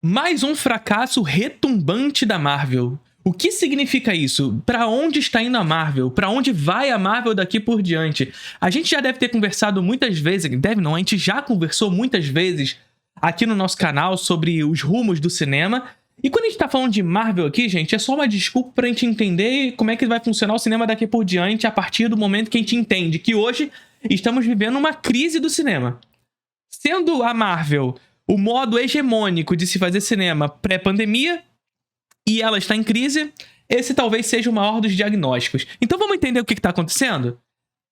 Mais um fracasso retumbante da Marvel. O que significa isso? Para onde está indo a Marvel? Para onde vai a Marvel daqui por diante? A gente já deve ter conversado muitas vezes, a gente já conversou muitas vezes aqui no nosso canal sobre os rumos do cinema. E quando a gente tá falando de Marvel aqui, gente, é só uma desculpa pra gente entender como é que vai funcionar o cinema daqui por diante a partir do momento que a gente entende que hoje estamos vivendo uma crise do cinema. Sendo a Marvel o modo hegemônico de se fazer cinema pré-pandemia, e ela está em crise, esse talvez seja o maior dos diagnósticos. Então vamos entender o que está acontecendo?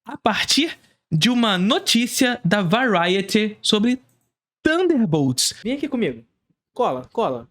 A partir de uma notícia da Variety sobre Thunderbolts. Vem aqui comigo. Cola.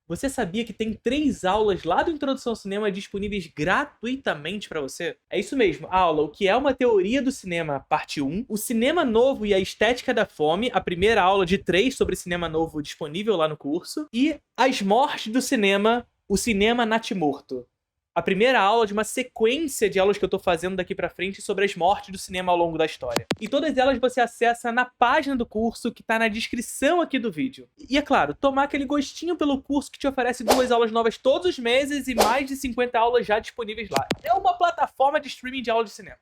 Você sabia que tem 3 aulas lá do Introdução ao Cinema disponíveis gratuitamente para você? É isso mesmo, a aula O que é uma teoria do cinema, parte 1, o cinema novo e a estética da fome, a primeira aula de 3 sobre cinema novo disponível lá no curso, e as mortes do cinema, o cinema natimorto. A primeira aula de uma sequência de aulas que eu tô fazendo daqui pra frente sobre as mortes do cinema ao longo da história. E todas elas você acessa na página do curso que tá na descrição aqui do vídeo. E é claro, tomar aquele gostinho pelo curso que te oferece 2 aulas novas todos os meses e mais de 50 aulas já disponíveis lá. É uma plataforma de streaming de aula de cinema.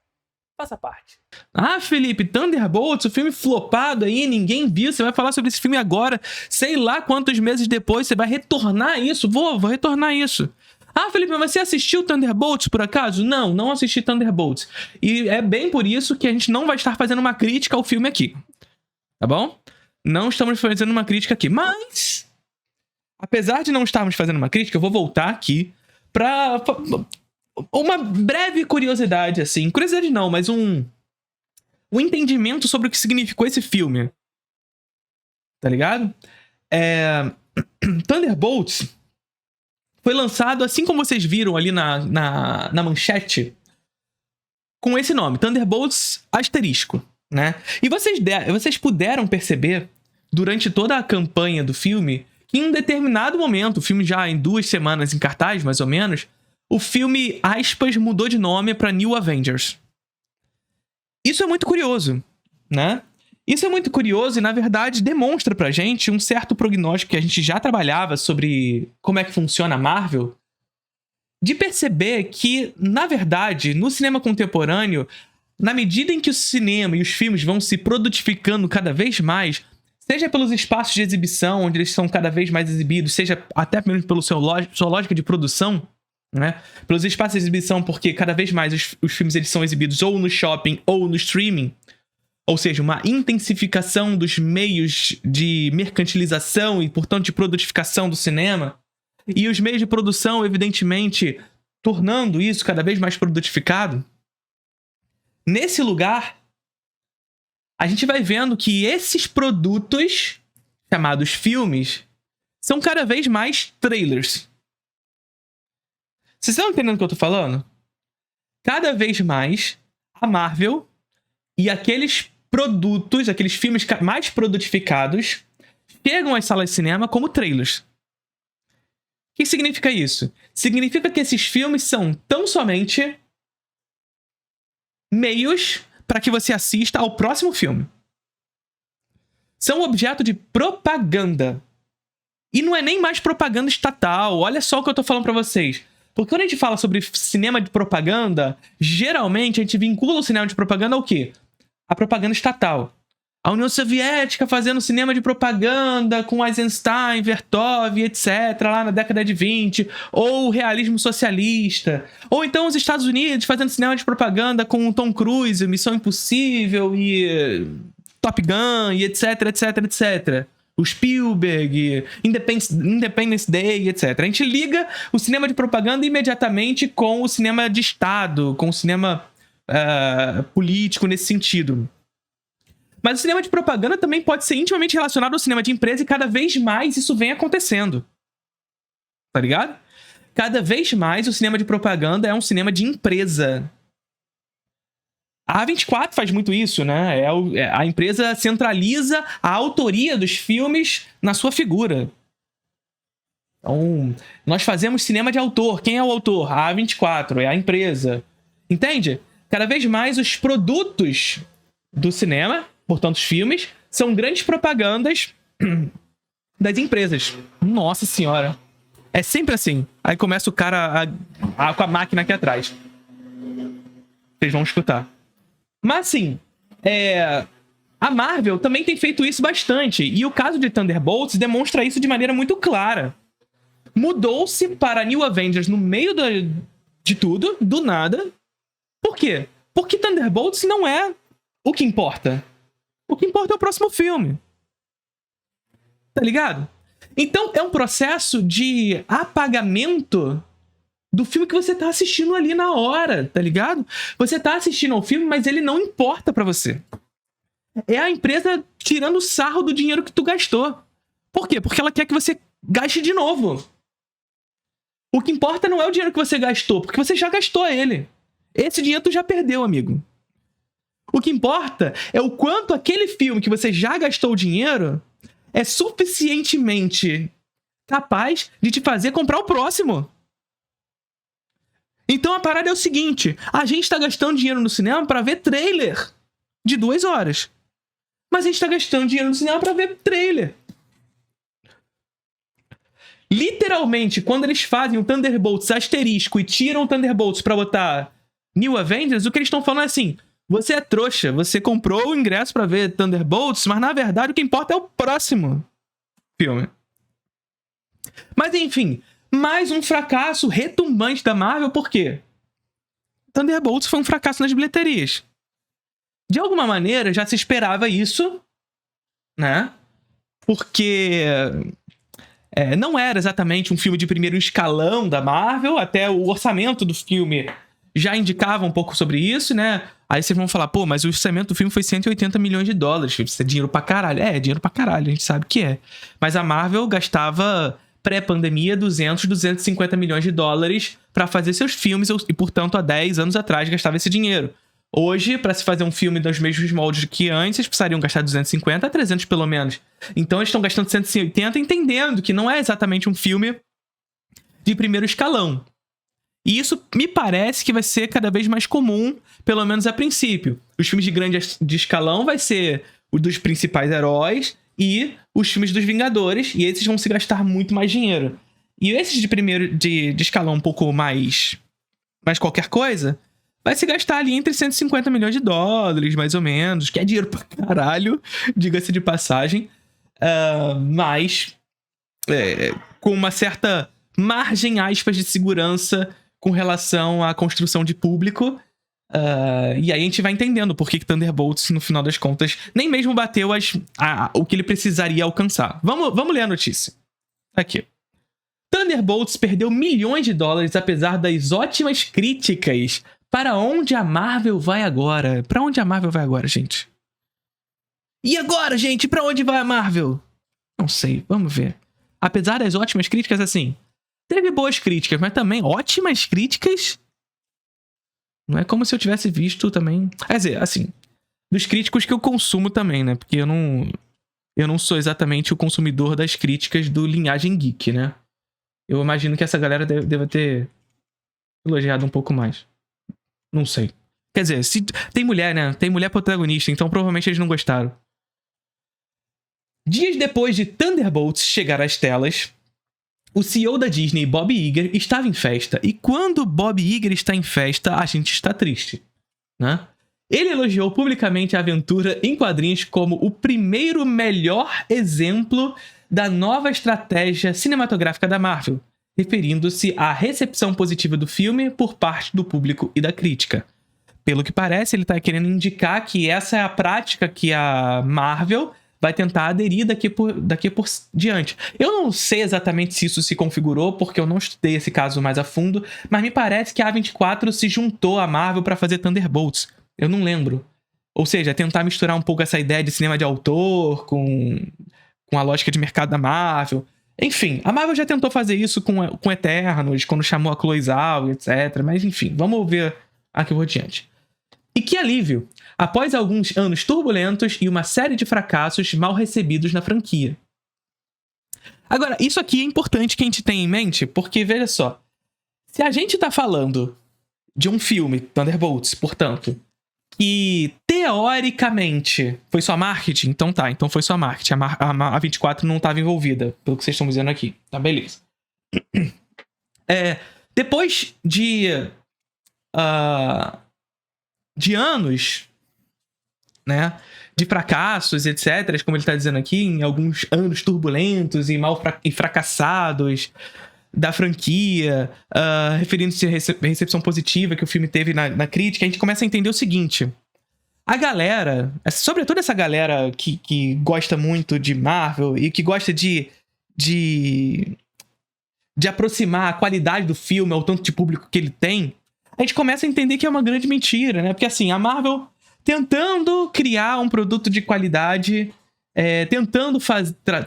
Faça parte. Ah, Felipe, Thunderbolts, o filme flopado aí, ninguém viu, você vai falar sobre esse filme agora, sei lá quantos meses depois, você vai retornar isso? Vou retornar isso. Ah, Felipe, mas você assistiu Thunderbolts por acaso? Não assisti Thunderbolts. E é bem por isso que a gente não vai estar fazendo uma crítica ao filme aqui. Tá bom? Não estamos fazendo uma crítica aqui. Mas, apesar de não estarmos fazendo uma crítica, eu vou voltar aqui pra uma breve curiosidade, assim. Curiosidade não, mas um entendimento sobre o que significou esse filme. Tá ligado? Thunderbolts foi lançado, assim como vocês viram ali na manchete, com esse nome, Thunderbolts asterisco, né? E vocês puderam perceber, durante toda a campanha do filme, que em um determinado momento, o filme já em 2 semanas em cartaz, mais ou menos, o filme, aspas, mudou de nome para New Avengers. Isso é muito curioso, né? Isso é muito curioso e, na verdade, demonstra pra gente um certo prognóstico que a gente já trabalhava sobre como é que funciona a Marvel, de perceber que, na verdade, no cinema contemporâneo, na medida em que o cinema e os filmes vão se produtificando cada vez mais, seja pelos espaços de exibição, onde eles são cada vez mais exibidos, seja até mesmo pela sua lógica de produção, né? Pelos espaços de exibição, porque cada vez mais os filmes eles são exibidos ou no shopping ou no streaming, ou seja, uma intensificação dos meios de mercantilização e, portanto, de produtificação do cinema. E os meios de produção, evidentemente, tornando isso cada vez mais produtificado. Nesse lugar, a gente vai vendo que esses produtos, chamados filmes, são cada vez mais trailers. Vocês estão entendendo o que eu tô falando? Cada vez mais, a Marvel e aqueles produtos, aqueles filmes mais produtificados, chegam às salas de cinema como trailers. O que significa isso? Significa que esses filmes são tão somente meios para que você assista ao próximo filme. São objeto de propaganda. E não é nem mais propaganda estatal. Olha só o que eu tô falando para vocês. Porque quando a gente fala sobre cinema de propaganda, geralmente a gente vincula o cinema de propaganda ao quê? A propaganda estatal. A União Soviética fazendo cinema de propaganda com Eisenstein, Vertov, etc., lá na década de 20, ou o realismo socialista. Ou então os Estados Unidos fazendo cinema de propaganda com o Tom Cruise, Missão Impossível e Top Gun, e etc., etc., etc. O Spielberg, Independence Day, etc. A gente liga o cinema de propaganda imediatamente com o cinema de Estado, com o cinema político nesse sentido. Mas o cinema de propaganda também pode ser intimamente relacionado ao cinema de empresa e cada vez mais isso vem acontecendo. Tá ligado? Cada vez mais o cinema de propaganda é um cinema de empresa. A A24 faz muito isso, né? A empresa centraliza a autoria dos filmes na sua figura. Então, nós fazemos cinema de autor. Quem é o autor? A A24, é a empresa. Entende? Cada vez mais os produtos do cinema, portanto os filmes, são grandes propagandas das empresas. Nossa senhora. É sempre assim. Aí começa o cara com a máquina aqui atrás. Vocês vão escutar. Mas assim, a Marvel também tem feito isso bastante. E o caso de Thunderbolts demonstra isso de maneira muito clara. Mudou-se para New Avengers no meio de tudo, do nada. Por quê? Porque Thunderbolts não é o que importa. O que importa é o próximo filme. Tá ligado? Então é um processo de apagamento do filme que você tá assistindo ali na hora, tá ligado? Você tá assistindo ao filme, mas ele não importa pra você. É a empresa tirando sarro do dinheiro que tu gastou. Por quê? Porque ela quer que você gaste de novo. O que importa não é o dinheiro que você gastou, porque você já gastou ele. Esse dinheiro tu já perdeu, amigo. O que importa é o quanto aquele filme que você já gastou o dinheiro é suficientemente capaz de te fazer comprar o próximo. Então a parada é o seguinte: a gente tá gastando dinheiro no cinema pra ver trailer de 2 horas. Mas a gente tá gastando dinheiro no cinema pra ver trailer. Literalmente, quando eles fazem o Thunderbolts asterisco e tiram o Thunderbolts pra botar New Avengers, o que eles estão falando é assim: você é trouxa, você comprou o ingresso pra ver Thunderbolts, mas na verdade o que importa é o próximo filme. Mas enfim, mais um fracasso retumbante da Marvel, por quê? Thunderbolts foi um fracasso nas bilheterias. De alguma maneira, já se esperava isso, né? Porque não era exatamente um filme de primeiro escalão da Marvel, até o orçamento do filme já indicava um pouco sobre isso, né? Aí vocês vão falar, pô, mas o orçamento do filme foi 180 milhões de dólares, isso é dinheiro pra caralho. É dinheiro pra caralho, a gente sabe que é. Mas a Marvel gastava, pré-pandemia, 250 milhões de dólares pra fazer seus filmes e, portanto, há 10 anos atrás gastava esse dinheiro. Hoje, pra se fazer um filme dos mesmos moldes que antes, eles precisariam gastar 250 a 300 pelo menos. Então eles estão gastando 180, entendendo que não é exatamente um filme de primeiro escalão. E isso me parece que vai ser cada vez mais comum, pelo menos a princípio. Os filmes de escalão vai ser os dos principais heróis e os filmes dos Vingadores, e esses vão se gastar muito mais dinheiro. E esses de escalão um pouco mais qualquer coisa, vai se gastar ali entre 150 milhões de dólares, mais ou menos, que é dinheiro pra caralho, diga-se de passagem, mas com uma certa margem, aspas, de segurança com relação à construção de público. E aí a gente vai entendendo por que Thunderbolts, no final das contas, nem mesmo bateu o que ele precisaria alcançar. Vamos ler a notícia. Aqui. Thunderbolts perdeu milhões de dólares apesar das ótimas críticas. Para onde a Marvel vai agora? Pra onde a Marvel vai agora, gente? E agora, gente? Pra onde vai a Marvel? Não sei, vamos ver. Apesar das ótimas críticas, assim, teve boas críticas, mas também ótimas críticas. Não é como se eu tivesse visto também... Quer dizer, assim, dos críticos que eu consumo também, né? Porque eu não sou exatamente o consumidor das críticas do Linhagem Geek, né? Eu imagino que essa galera deva ter elogiado um pouco mais. Não sei. Quer dizer, se tem mulher, né? Tem mulher protagonista, então provavelmente eles não gostaram. Dias depois de Thunderbolts chegar às telas, o CEO da Disney, Bob Iger, estava em festa. E quando Bob Iger está em festa, a gente está triste, né? Ele elogiou publicamente a aventura em quadrinhos como o primeiro melhor exemplo da nova estratégia cinematográfica da Marvel, referindo-se à recepção positiva do filme por parte do público e da crítica. Pelo que parece, ele está querendo indicar que essa é a prática que a Marvel vai tentar aderir daqui por diante. Eu não sei exatamente se isso se configurou, porque eu não estudei esse caso mais a fundo, mas me parece que a A24 se juntou à Marvel para fazer Thunderbolts. Eu não lembro. Ou seja, tentar misturar um pouco essa ideia de cinema de autor com a lógica de mercado da Marvel. Enfim, a Marvel já tentou fazer isso com Eternos, quando chamou a Chloe Zhao, etc. Mas enfim, vamos ver aqui por diante. E que alívio! Após alguns anos turbulentos e uma série de fracassos mal recebidos na franquia. Agora, isso aqui é importante que a gente tenha em mente, porque, veja só, se a gente tá falando de um filme, Thunderbolts, portanto, E, teoricamente, foi só marketing? Então tá, então foi só marketing. A 24 não estava envolvida, pelo que vocês estão dizendo aqui. Tá, beleza. Depois de anos, né, de fracassos, etc., como ele tá dizendo aqui, em alguns anos turbulentos e fracassados da franquia, referindo-se à recepção positiva que o filme teve na crítica, a gente começa a entender o seguinte: a galera, sobretudo essa galera que gosta muito de Marvel e que gosta de aproximar a qualidade do filme ao tanto de público que ele tem, a gente começa a entender que é uma grande mentira, né? Porque assim, a Marvel tentando criar um produto de qualidade, tentando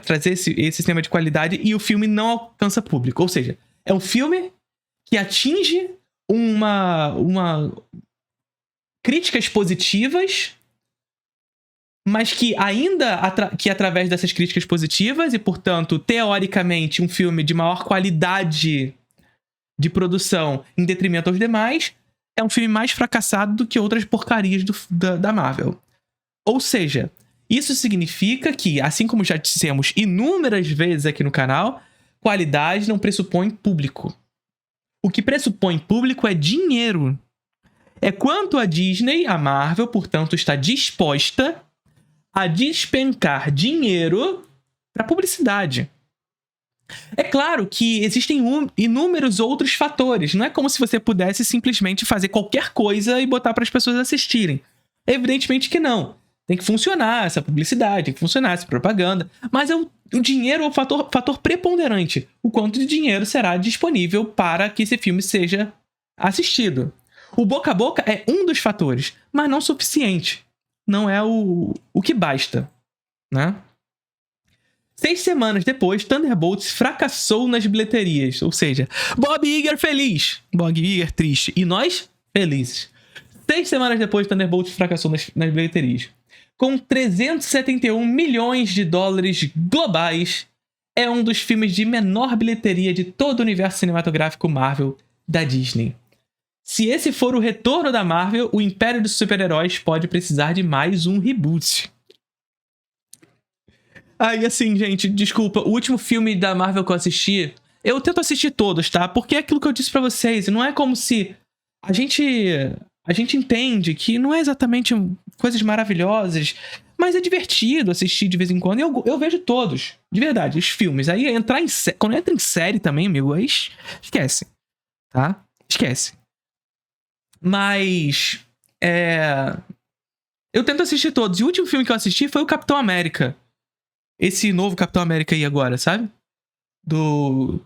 trazer esse sistema de qualidade, e o filme não alcança público. Ou seja, é um filme que atinge críticas positivas, mas que ainda que através dessas críticas positivas, e portanto, teoricamente, um filme de maior qualidade de produção em detrimento aos demais, é um filme mais fracassado do que outras porcarias da Marvel. Ou seja, isso significa que, assim como já dissemos inúmeras vezes aqui no canal, qualidade não pressupõe público. O que pressupõe público é dinheiro. É quanto a Disney, a Marvel, portanto, está disposta a despencar dinheiro para publicidade. É claro que existem inúmeros outros fatores. Não é como se você pudesse simplesmente fazer qualquer coisa e botar para as pessoas assistirem. Evidentemente que não. Tem que funcionar essa publicidade, tem que funcionar essa propaganda. Mas o dinheiro é o fator preponderante. O quanto de dinheiro será disponível para que esse filme seja assistido. O boca a boca é um dos fatores, mas não suficiente. Não é o que basta, né? 6 semanas depois, Thunderbolts fracassou nas bilheterias. Ou seja, Bob Iger feliz, Bob Iger triste e nós felizes. 6 semanas depois, Thunderbolts fracassou nas bilheterias. Com 371 milhões de dólares globais, é um dos filmes de menor bilheteria de todo o universo cinematográfico Marvel da Disney. Se esse for o retorno da Marvel, o Império dos Super-Heróis pode precisar de mais um reboot. Aí, assim, gente, desculpa, o último filme da Marvel que eu assisti, eu tento assistir todos, tá? Porque é aquilo que eu disse pra vocês, não é como se a gente entende que não é exatamente coisas maravilhosas, mas é divertido assistir de vez em quando. E eu vejo todos, de verdade, os filmes. Aí quando entra em série também, amigo, aí esquece, tá? Esquece. Mas eu tento assistir todos. E o último filme que eu assisti foi o Capitão América. Esse novo Capitão América aí agora, sabe? O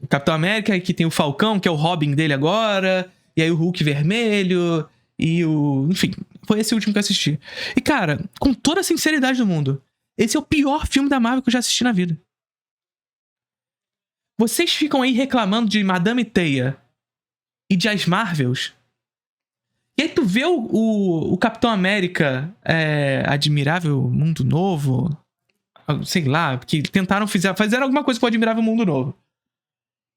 Capitão América, que tem o Falcão, que é o Robin dele agora. E aí o Hulk vermelho. Enfim, foi esse último que eu assisti. E, cara, com toda a sinceridade do mundo, esse é o pior filme da Marvel que eu já assisti na vida. Vocês ficam aí reclamando de Madame Teia e de As Marvels. E aí tu vê o Capitão América Admirável Mundo Novo, sei lá, que fizeram alguma coisa com o Admirável Mundo Novo.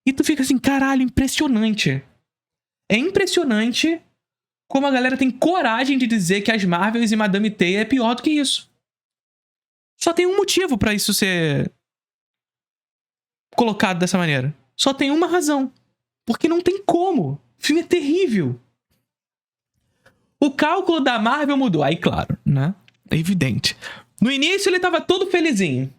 E tu fica assim, caralho, impressionante. É impressionante como a galera tem coragem de dizer que As Marvels e Madame Teia é pior do que isso. Só tem um motivo pra isso ser colocado dessa maneira. Só tem uma razão. Porque não tem como. O filme é terrível. O cálculo da Marvel mudou. Aí, claro, né? É evidente. No início, ele tava todo felizinho.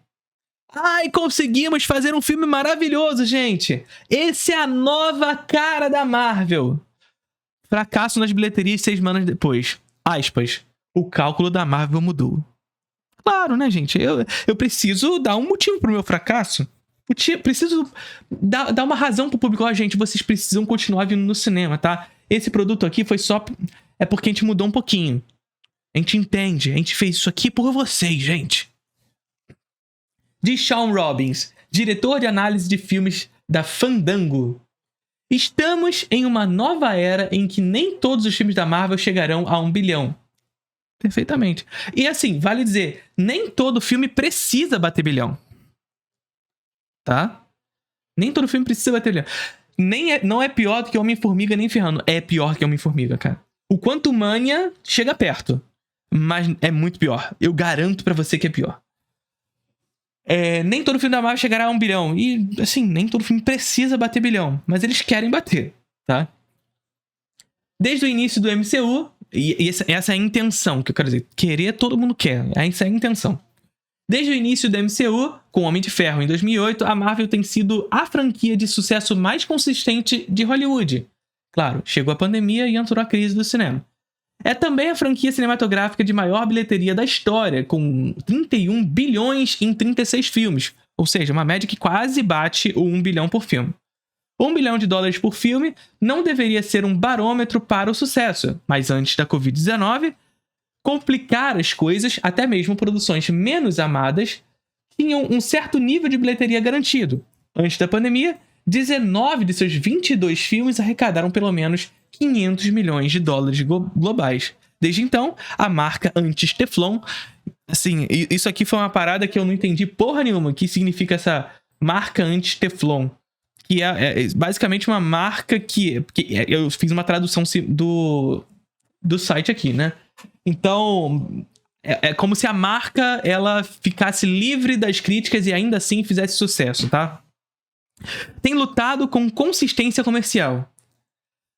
Ai, conseguimos fazer um filme maravilhoso, gente. Esse é a nova cara da Marvel. Fracasso nas bilheterias 6 semanas depois. Aspas. O cálculo da Marvel mudou. Claro, né, gente? Eu preciso dar um motivo pro meu fracasso. Preciso dar uma razão pro público. Ó, gente, vocês precisam continuar vindo no cinema, tá? Esse produto aqui foi só... É porque a gente mudou um pouquinho. A gente entende. A gente fez isso aqui por vocês, gente. Diz Sean Robbins, diretor de análise de filmes da Fandango. Estamos em uma nova era em que nem todos os filmes da Marvel chegarão a 1 bilhão. Perfeitamente. E assim, vale dizer, nem todo filme precisa bater bilhão. Tá? Nem todo filme precisa bater bilhão. Não é pior do que Homem-Formiga nem Ferrando. É pior que Homem-Formiga, cara. O Quantumania chega perto, mas é muito pior. Eu garanto pra você que é pior. Nem todo filme da Marvel chegará a 1 bilhão. E, assim, nem todo filme precisa bater bilhão. Mas eles querem bater, tá? Desde o início do MCU, e essa é a intenção que eu quero dizer. Querer, todo mundo quer. Essa é a intenção. Desde o início do MCU, com Homem de Ferro em 2008, a Marvel tem sido a franquia de sucesso mais consistente de Hollywood. Claro, chegou a pandemia e entrou a crise do cinema. É também a franquia cinematográfica de maior bilheteria da história, com 31 bilhões em 36 filmes. Ou seja, uma média que quase bate o 1 bilhão por filme. $1 bilhão por filme não deveria ser um barômetro para o sucesso, mas antes da Covid-19, complicar as coisas, até mesmo produções menos amadas, tinham um certo nível de bilheteria garantido. Antes da pandemia, 19 de seus 22 filmes arrecadaram pelo menos $500 milhões globais. Desde então, a marca anti-Teflon... Assim, isso aqui foi uma parada que eu não entendi porra nenhuma, o que significa essa marca anti-Teflon. Que é basicamente uma marca que eu fiz uma tradução do site aqui, né? Então, é como se a marca ela ficasse livre das críticas e ainda assim fizesse sucesso, tá? Tem lutado com consistência comercial.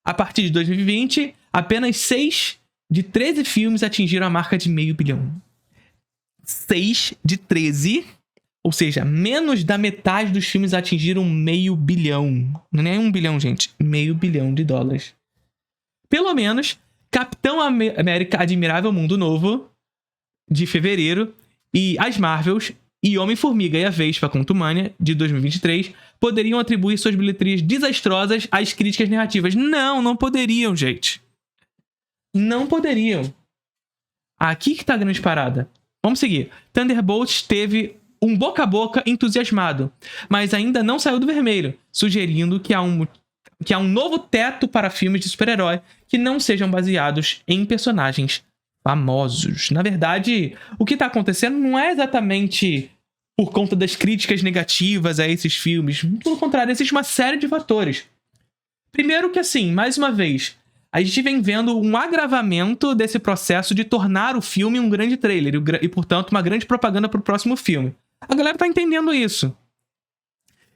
A partir de 2020, apenas 6 de 13 filmes atingiram a marca de $500 milhão. 6 de 13, ou seja, menos da metade dos filmes atingiram $500 milhão. Não é 1 bilhão, gente. $500 milhão. Pelo menos, Capitão América Admirável Mundo Novo, de fevereiro, e As Marvels, e Homem-Formiga e a Vespa Quantumania, de 2023, poderiam atribuir suas bilheterias desastrosas às críticas negativas. Não poderiam, gente. Não poderiam. Aqui que tá a grande parada. Vamos seguir. Thunderbolts teve um boca a boca entusiasmado, mas ainda não saiu do vermelho, sugerindo que há um novo teto para filmes de super-herói que não sejam baseados em personagens famosos. Na verdade, o que está acontecendo não é exatamente por conta das críticas negativas a esses filmes. Pelo contrário, existe uma série de fatores. Primeiro que, assim, mais uma vez, a gente vem vendo um agravamento desse processo de tornar o filme um grande trailer e, portanto, uma grande propaganda para o próximo filme. A galera tá entendendo isso.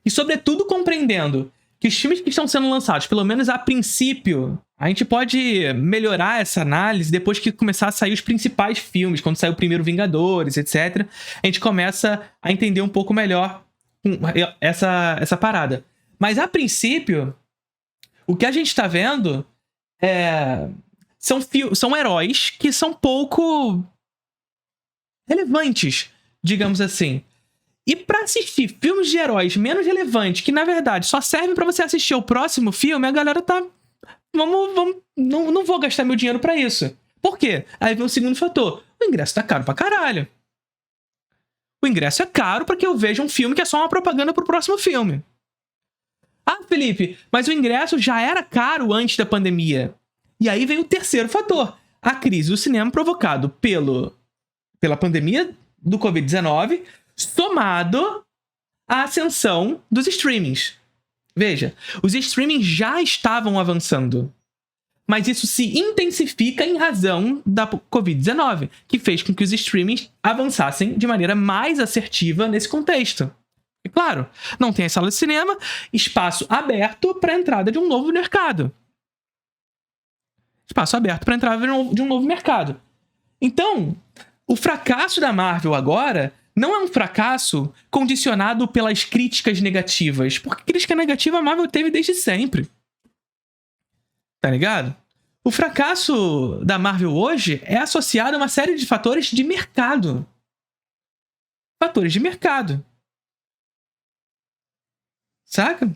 E, sobretudo, compreendendo que os filmes que estão sendo lançados, pelo menos a princípio, a gente pode melhorar essa análise depois que começar a sair os principais filmes, quando sair o primeiro Vingadores, etc. A gente começa a entender um pouco melhor essa parada. Mas, a princípio, o que a gente tá vendo são heróis que são pouco relevantes, digamos assim. E pra assistir filmes de heróis menos relevantes, que na verdade só servem pra você assistir o próximo filme, a galera tá... Não vou gastar meu dinheiro pra isso. Por quê? Aí vem o segundo fator. O ingresso tá caro pra caralho. O ingresso é caro porque eu vejo um filme que é só uma propaganda pro próximo filme. Ah, Felipe, mas o ingresso já era caro antes da pandemia. E aí vem o terceiro fator. A crise do cinema provocado pela pandemia do Covid-19, somado à ascensão dos streamings. Veja, os streamings já estavam avançando, mas isso se intensifica em razão da Covid-19, que fez com que os streamings avançassem de maneira mais assertiva nesse contexto. E claro, não tem a sala de cinema, espaço aberto para a entrada de um novo mercado. Espaço aberto para a entrada de um novo mercado. Então, o fracasso da Marvel agora não é um fracasso condicionado pelas críticas negativas, porque crítica negativa a Marvel teve desde sempre. Tá ligado? O fracasso da Marvel hoje é associado a uma série de fatores de mercado. Fatores de mercado. Saca?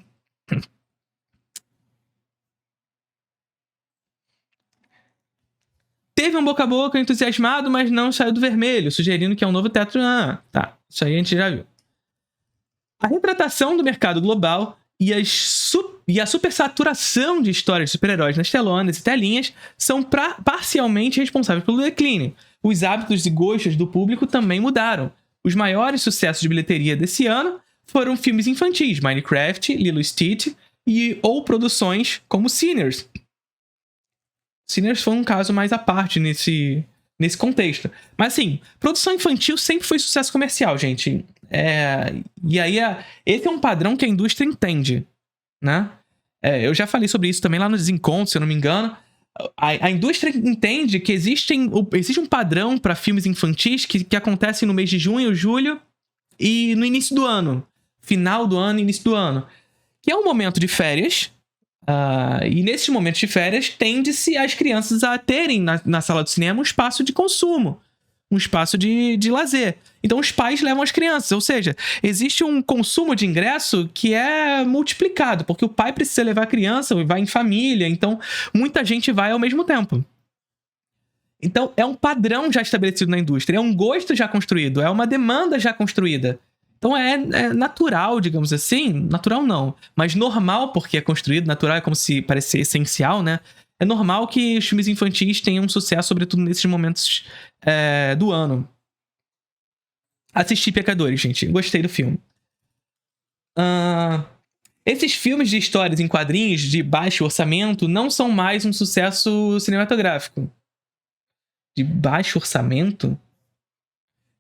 Teve um boca a boca entusiasmado, mas não saiu do vermelho, sugerindo que é um novo teto. Ah, tá. Isso aí a gente já viu. A retratação do mercado global e a supersaturação de histórias de super-heróis nas telonas e telinhas são parcialmente responsáveis pelo declínio. Os hábitos e gostos do público também mudaram. Os maiores sucessos de bilheteria desse ano foram filmes infantis, Minecraft, Lilo e Stitch, ou produções como Sinners. Sinners foi um caso mais à parte nesse contexto. Mas assim, produção infantil sempre foi sucesso comercial, gente. E aí, esse é um padrão que a indústria entende, né? Eu já falei sobre isso também lá no Desencontro, se eu não me engano. A indústria entende que existe um padrão para filmes infantis que acontecem no mês de junho, julho e no início do ano. Final do ano e início do ano. Que é um momento de férias. E nesses momentos de férias, tende-se as crianças a terem na sala do cinema um espaço de consumo. Um espaço de lazer. Então os pais levam as crianças. Ou seja, existe um consumo de ingresso que é multiplicado. Porque o pai precisa levar a criança, vai em família. Então muita gente vai ao mesmo tempo. Então é um padrão já estabelecido na indústria. É um gosto já construído. É uma demanda já construída. Então é natural, digamos assim. Natural não, mas normal porque é construído. Natural é como se parecesse essencial, né? É normal que os filmes infantis tenham sucesso, sobretudo nesses momentos do ano. Assisti Pecadores, gente. Gostei do filme. Esses filmes de histórias em quadrinhos de baixo orçamento não são mais um sucesso cinematográfico. De baixo orçamento?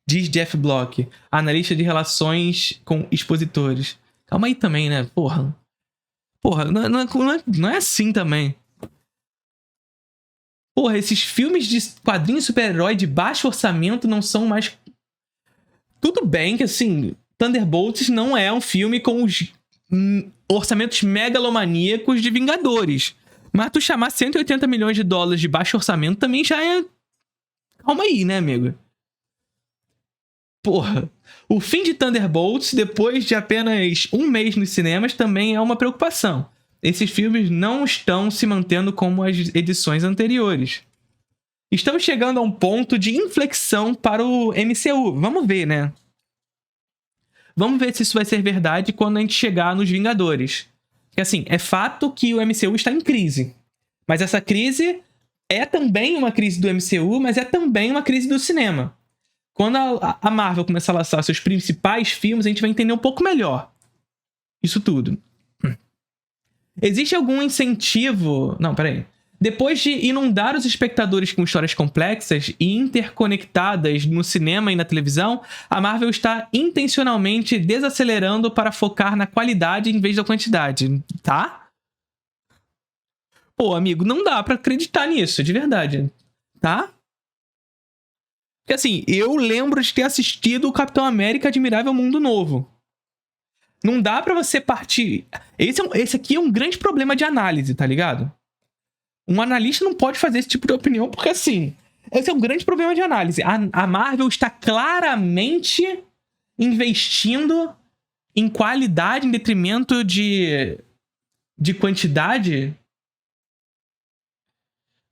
Diz Jeff Block, analista de relações com expositores. Calma aí também, né? Porra, não é assim também. Porra, esses filmes de quadrinhos super-herói de baixo orçamento não são mais... Tudo bem que, assim, Thunderbolts não é um filme com os orçamentos megalomaníacos de Vingadores. Mas tu chamar 180 milhões de dólares de baixo orçamento também já é... Calma aí, né, amigo? Porra, o fim de Thunderbolts, depois de apenas um mês nos cinemas, também é uma preocupação. Esses filmes não estão se mantendo como as edições anteriores. Estamos chegando a um ponto de inflexão para o MCU. Vamos ver, né? Vamos ver se isso vai ser verdade quando a gente chegar nos Vingadores. Porque, assim, é fato que o MCU está em crise. Mas essa crise é também uma crise do MCU, mas é também uma crise do cinema. Quando a Marvel começar a lançar seus principais filmes, a gente vai entender um pouco melhor isso tudo. Existe algum incentivo... Não, peraí. Depois de inundar os espectadores com histórias complexas e interconectadas no cinema e na televisão, a Marvel está intencionalmente desacelerando para focar na qualidade em vez da quantidade, tá? Pô, amigo, não dá pra acreditar nisso, de verdade, tá? Porque assim, eu lembro de ter assistido o Capitão América Admirável Mundo Novo. Não dá pra você partir... Esse aqui é um grande problema de análise, tá ligado? Um analista não pode fazer esse tipo de opinião, porque assim... Esse é um grande problema de análise. A Marvel está claramente investindo em qualidade em detrimento de quantidade.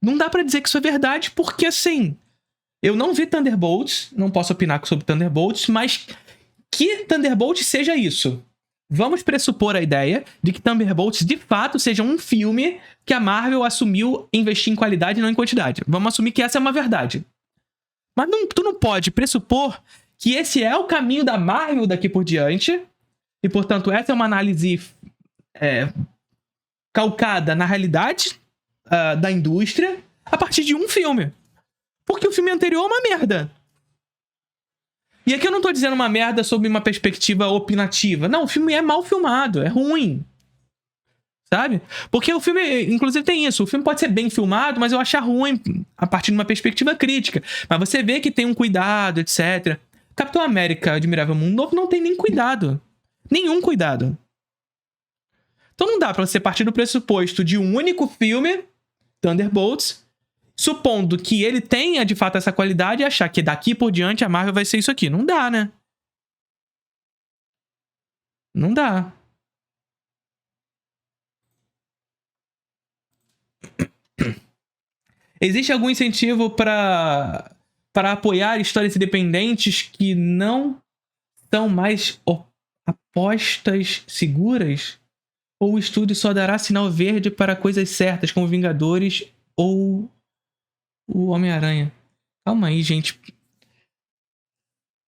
Não dá pra dizer que isso é verdade, porque assim... Eu não vi Thunderbolts, não posso opinar sobre Thunderbolts, mas que Thunderbolts seja isso. Vamos pressupor a ideia de que Thunderbolts de fato seja um filme que a Marvel assumiu investir em qualidade e não em quantidade. Vamos assumir que essa é uma verdade. Mas tu não pode pressupor que esse é o caminho da Marvel daqui por diante, e portanto essa é uma análise calcada na realidade da indústria a partir de um filme. Porque o filme anterior é uma merda. E aqui eu não tô dizendo uma merda sob uma perspectiva opinativa. Não, o filme é mal filmado, é ruim. Sabe? Porque o filme, inclusive, tem isso. O filme pode ser bem filmado, mas eu achar ruim a partir de uma perspectiva crítica. Mas você vê que tem um cuidado, etc. Capitão América Admirável Mundo Novo não tem nem cuidado. Nenhum cuidado. Então não dá pra você partir do pressuposto de um único filme, Thunderbolts, supondo que ele tenha, de fato, essa qualidade e achar que daqui por diante a Marvel vai ser isso aqui. Não dá, né? Não dá. Existe algum incentivo para apoiar histórias independentes que não são mais apostas seguras? Ou o estúdio só dará sinal verde para coisas certas, como Vingadores ou o Homem-Aranha? Calma aí, gente.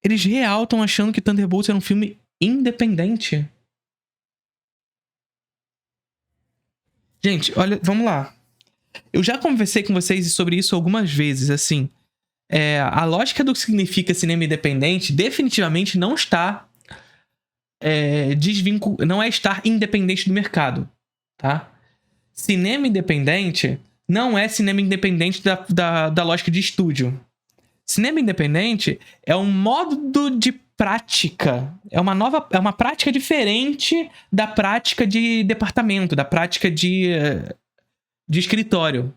Eles real estão achando que Thunderbolts era um filme independente. Gente, olha, vamos lá. Eu já conversei com vocês sobre isso algumas vezes, assim. A lógica do que significa cinema independente definitivamente não está não é estar independente do mercado, tá? Cinema independente não é cinema independente da lógica de estúdio. Cinema independente é um modo de prática. É uma prática diferente da prática de departamento, da prática de escritório.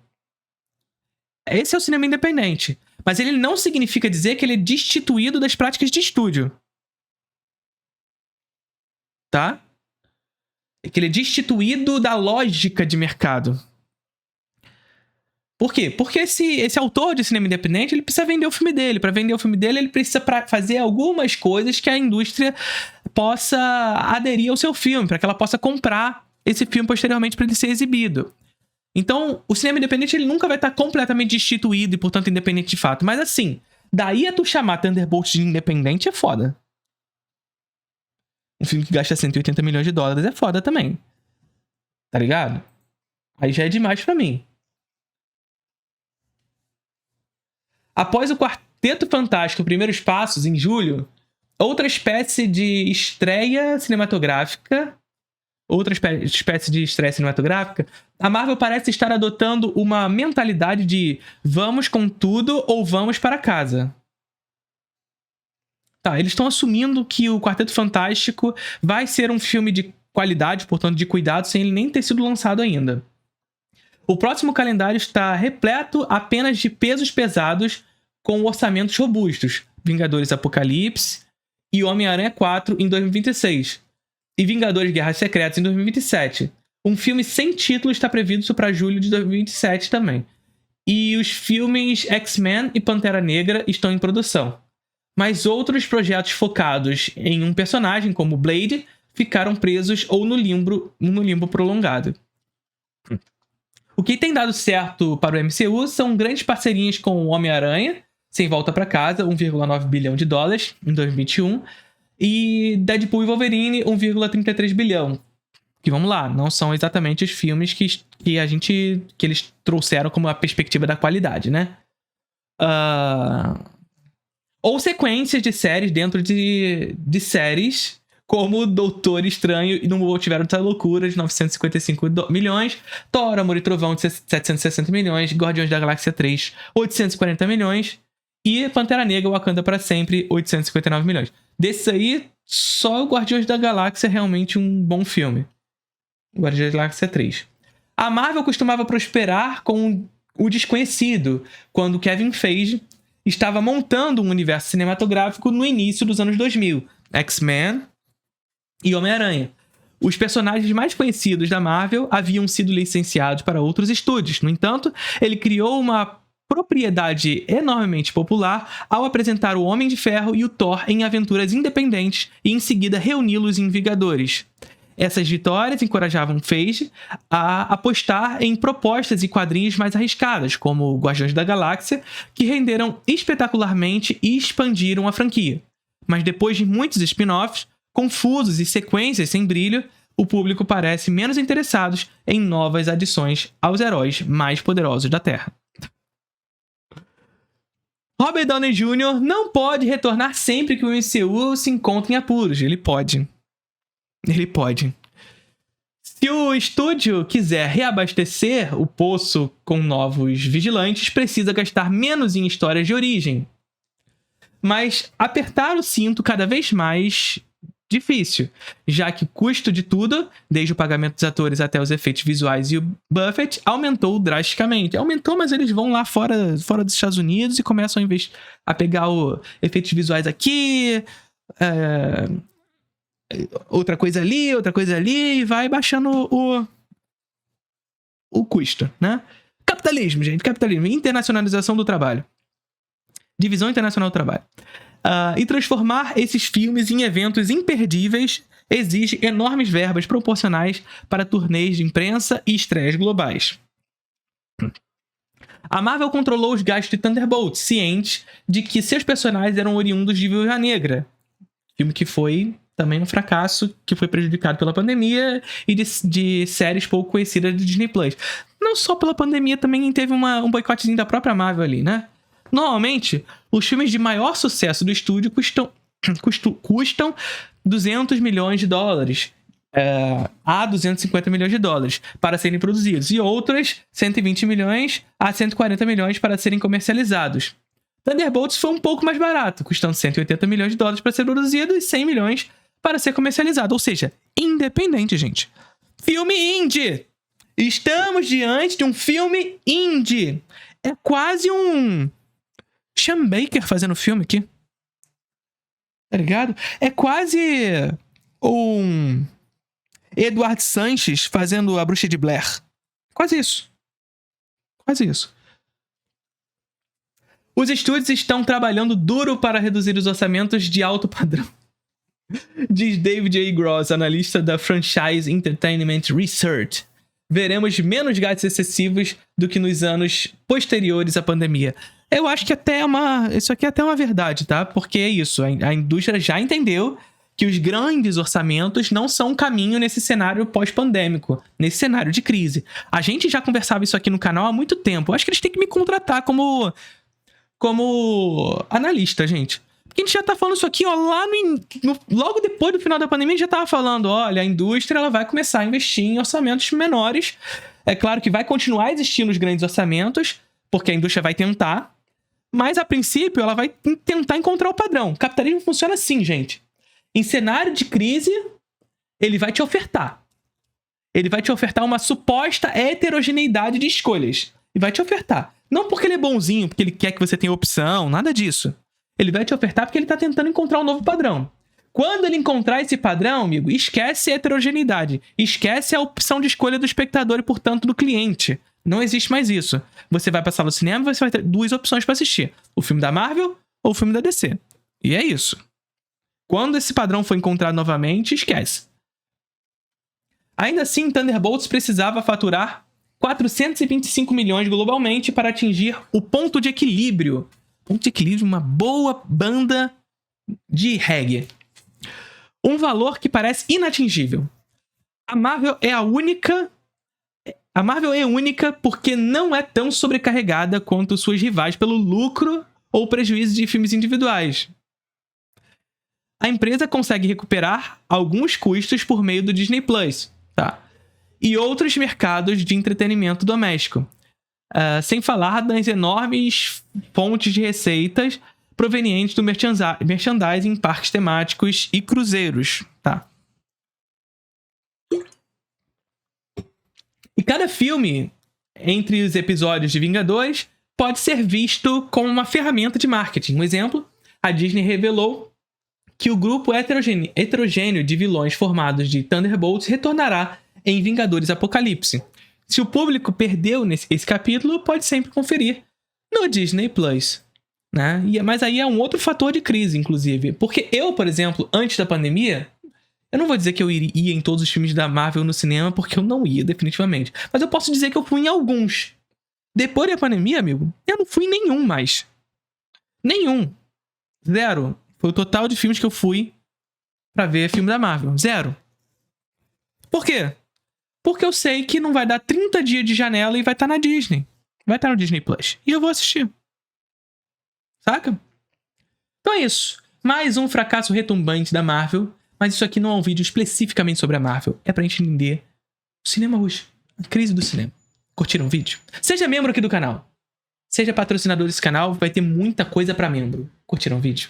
Esse é o cinema independente. Mas ele não significa dizer que ele é destituído das práticas de estúdio. Tá? É que ele é destituído da lógica de mercado. Por quê? Porque esse autor de cinema independente, ele precisa vender o filme dele. Para vender o filme dele, ele precisa fazer algumas coisas que a indústria possa aderir ao seu filme, para que ela possa comprar esse filme posteriormente para ele ser exibido. Então, o cinema independente ele nunca vai estar completamente destituído e, portanto, independente de fato. Mas assim, daí a tu chamar Thunderbolts de independente é foda. Um filme que gasta 180 milhões de dólares é foda também. Tá ligado? Aí já é demais pra mim. Após o Quarteto Fantástico Primeiros Passos, em julho, outra espécie de estreia cinematográfica, a Marvel parece estar adotando uma mentalidade de vamos com tudo ou vamos para casa. Tá, eles estão assumindo que o Quarteto Fantástico vai ser um filme de qualidade, portanto de cuidado, sem ele nem ter sido lançado ainda. O próximo calendário está repleto apenas de pesos pesados com orçamentos robustos. Vingadores Apocalipse e Homem-Aranha 4 em 2026. E Vingadores Guerras Secretas em 2027. Um filme sem título está previsto para julho de 2027 também. E os filmes X-Men e Pantera Negra estão em produção. Mas outros projetos focados em um personagem, como Blade, ficaram presos ou no limbo prolongado. O que tem dado certo para o MCU são grandes parcerias com o Homem-Aranha, Sem Volta para Casa, 1,9 bilhão de dólares em 2021, e Deadpool e Wolverine, 1,33 bilhão. Que vamos lá, não são exatamente os filmes que eles trouxeram como a perspectiva da qualidade, né? Ou sequências de séries dentro de séries, como Doutor Estranho e no Multiverso da Loucura, de 955 milhões, Thor, Amor e Trovão, de 760 milhões, Guardiões da Galáxia 3, 840 milhões, e Pantera Negra, Wakanda para Sempre, 859 milhões. Desses aí, só o Guardiões da Galáxia é realmente um bom filme. Guardiões da Galáxia 3. A Marvel costumava prosperar com o desconhecido, quando Kevin Feige estava montando um universo cinematográfico no início dos anos 2000. X-Men e Homem-Aranha. Os personagens mais conhecidos da Marvel haviam sido licenciados para outros estúdios. No entanto, ele criou uma propriedade enormemente popular ao apresentar o Homem de Ferro e o Thor em aventuras independentes e em seguida reuni-los em Vingadores. Essas vitórias encorajavam Feige a apostar em propostas e quadrinhos mais arriscadas, como Guardiões da Galáxia, que renderam espetacularmente e expandiram a franquia. Mas depois de muitos spin-offs, confusos e sequências sem brilho, o público parece menos interessado em novas adições aos heróis mais poderosos da Terra. Robert Downey Jr. não pode retornar sempre que o MCU se encontra em apuros. Ele pode. Se o estúdio quiser reabastecer o poço com novos vigilantes, precisa gastar menos em histórias de origem. Mas apertar o cinto cada vez mais difícil, já que o custo de tudo, desde o pagamento dos atores até os efeitos visuais e o budget, aumentou drasticamente. Aumentou, mas eles vão lá fora dos Estados Unidos e começam a pegar os efeitos visuais aqui, outra coisa ali, e vai baixando o custo, né? Capitalismo, gente, capitalismo. Internacionalização do trabalho. Divisão Internacional do Trabalho. E transformar esses filmes em eventos imperdíveis exige enormes verbas proporcionais para turnês de imprensa e estreias globais. A Marvel controlou os gastos de Thunderbolts, ciente de que seus personagens eram oriundos de Viúva Negra, filme que foi também um fracasso, que foi prejudicado pela pandemia e de séries pouco conhecidas do Disney+. não só pela pandemia, também teve um boicotezinho da própria Marvel ali, né? Normalmente, os filmes de maior sucesso do estúdio custam 200 milhões de dólares a 250 milhões de dólares para serem produzidos, e outras 120 milhões a 140 milhões para serem comercializados. Thunderbolts foi um pouco mais barato, custando 180 milhões de dólares para ser produzido e 100 milhões para ser comercializado, ou seja, independente, gente. Filme indie! Estamos diante de um filme indie. É quase um Sean Baker fazendo filme aqui. Tá ligado? É quase um Eduardo Sanches fazendo A Bruxa de Blair. Quase isso. Quase isso. Os estúdios estão trabalhando duro para reduzir os orçamentos de alto padrão, diz David A. Gross, analista da Franchise Entertainment Research. Veremos menos gastos excessivos do que nos anos posteriores à pandemia. Eu acho que isso aqui é até uma verdade, tá? Porque é isso, a indústria já entendeu que os grandes orçamentos não são um caminho nesse cenário pós-pandêmico, nesse cenário de crise. A gente já conversava isso aqui no canal há muito tempo. Eu acho que eles têm que me contratar como analista, gente. Porque a gente já tá falando isso aqui, ó, logo depois do final da pandemia, a gente já tava falando, olha, a indústria ela vai começar a investir em orçamentos menores. É claro que vai continuar existindo os grandes orçamentos, porque a indústria vai tentar, mas a princípio ela vai tentar encontrar o padrão. O capitalismo funciona assim, gente. Em cenário de crise, ele vai te ofertar. Ele vai te ofertar uma suposta heterogeneidade de escolhas. E vai te ofertar. Não porque ele é bonzinho, porque ele quer que você tenha opção, nada disso. Ele vai te ofertar porque ele tá tentando encontrar um novo padrão. Quando ele encontrar esse padrão, amigo, esquece a heterogeneidade. Esquece a opção de escolha do espectador e, portanto, do cliente. Não existe mais isso. Você vai passar no cinema e você vai ter duas opções para assistir. O filme da Marvel ou o filme da DC. E é isso. Quando esse padrão for encontrado novamente, esquece. Ainda assim, Thunderbolts precisava faturar 425 milhões globalmente para atingir o ponto de equilíbrio. Ponto de equilíbrio, uma boa banda de reggae. Um valor que parece inatingível. A Marvel é única porque não é tão sobrecarregada quanto suas rivais pelo lucro ou prejuízo de filmes individuais. A empresa consegue recuperar alguns custos por meio do Disney Plus, tá? E outros mercados de entretenimento doméstico. Sem falar das enormes fontes de receitas provenientes do merchandising, parques temáticos e cruzeiros, tá? E cada filme, entre os episódios de Vingadores, pode ser visto como uma ferramenta de marketing. Um exemplo, a Disney revelou que o grupo heterogêneo de vilões formados de Thunderbolts retornará em Vingadores Apocalipse. Se o público perdeu esse capítulo, pode sempre conferir no Disney Plus, né? Mas aí é um outro fator de crise, inclusive. Porque eu, por exemplo, antes da pandemia, eu não vou dizer que eu ia em todos os filmes da Marvel no cinema, porque eu não ia, definitivamente. Mas eu posso dizer que eu fui em alguns. Depois da pandemia, amigo, eu não fui em nenhum mais. Nenhum. Zero. Foi o total de filmes que eu fui pra ver filme da Marvel. Zero. Por quê? Porque eu sei que não vai dar 30 dias de janela e vai estar na Disney. Vai estar no Disney Plus. E eu vou assistir. Saca? Então é isso. Mais um fracasso retumbante da Marvel. Mas isso aqui não é um vídeo especificamente sobre a Marvel. É pra gente entender o cinema hoje. A crise do cinema. Curtiram o vídeo? Seja membro aqui do canal. Seja patrocinador desse canal. Vai ter muita coisa pra membro. Curtiram o vídeo?